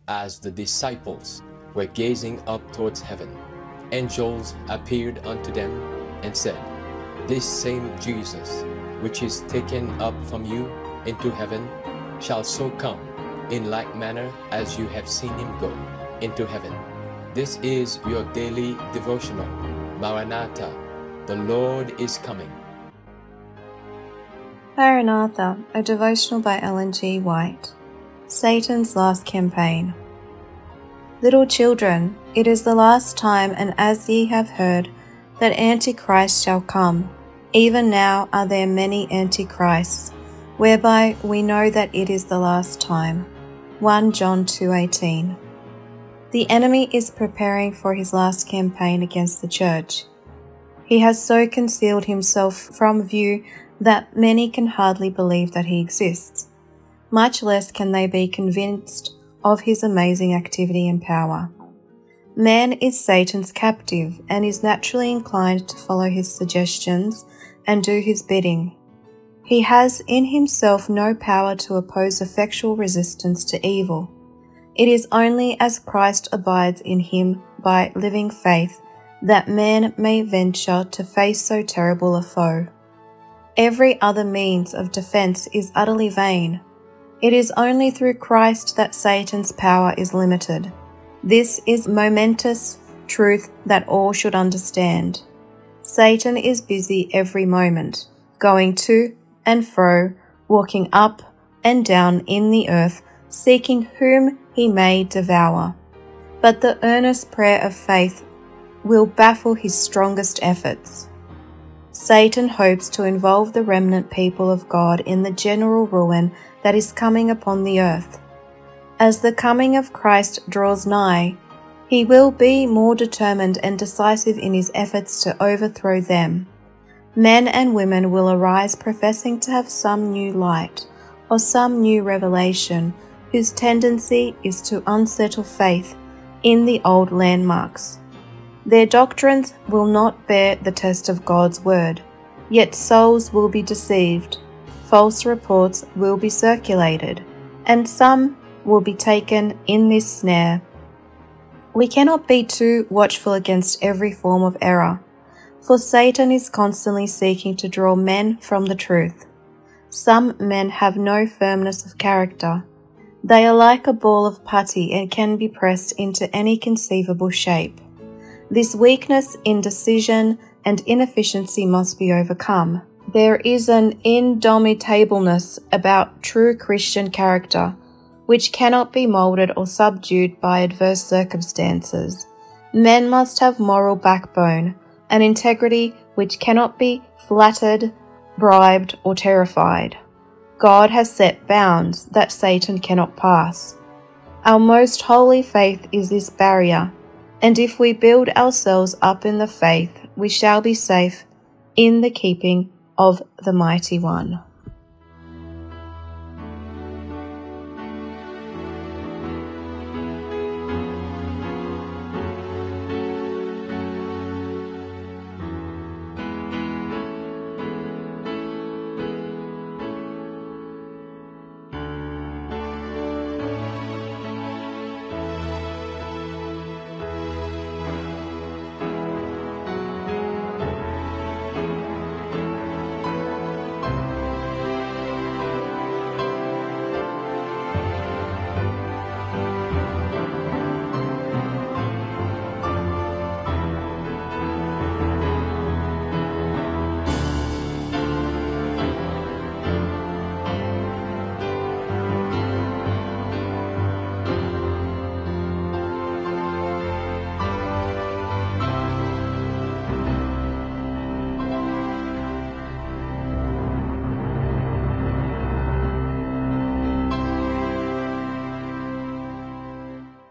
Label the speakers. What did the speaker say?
Speaker 1: As the disciples were gazing up towards heaven, angels appeared unto them and said, This same Jesus, which is taken up from you into heaven, shall so come in like manner as you have seen him go into heaven. This is your daily devotional. Maranatha, the Lord is coming.
Speaker 2: Maranatha, a devotional by Ellen G. White. Satan's last campaign. Little children, it is the last time, and as ye have heard, that Antichrist shall come. Even now are there many Antichrists, whereby we know that it is the last time. 1 John 2:18. The enemy is preparing for his last campaign against the church. He has so concealed himself from view that many can hardly believe that he exists. Much less can they be convinced of his amazing activity and power. Man is Satan's captive and is naturally inclined to follow his suggestions and do his bidding. He has in himself no power to oppose effectual resistance to evil. It is only as Christ abides in him by living faith that man may venture to face so terrible a foe. Every other means of defense is utterly vain. It is only through Christ that Satan's power is limited. This is momentous truth that all should understand. Satan is busy every moment, going to and fro, walking up and down in the earth, seeking whom he may devour. But the earnest prayer of faith will baffle his strongest efforts. Satan hopes to involve the remnant people of God in the general ruin that is coming upon the earth. As the coming of Christ draws nigh, he will be more determined and decisive in his efforts to overthrow them. Men and women will arise professing to have some new light or some new revelation whose tendency is to unsettle faith in the old landmarks. Their doctrines will not bear the test of God's word, yet souls will be deceived, false reports will be circulated, and some will be taken in this snare. We cannot be too watchful against every form of error, for Satan is constantly seeking to draw men from the truth. Some men have no firmness of character. They are like a ball of putty and can be pressed into any conceivable shape. This weakness, indecision, and inefficiency must be overcome. There is an indomitableness about true Christian character, which cannot be molded or subdued by adverse circumstances. Men must have moral backbone, an integrity which cannot be flattered, bribed, or terrified. God has set bounds that Satan cannot pass. Our most holy faith is this barrier, and if we build ourselves up in the faith, we shall be safe in the keeping of the Mighty One.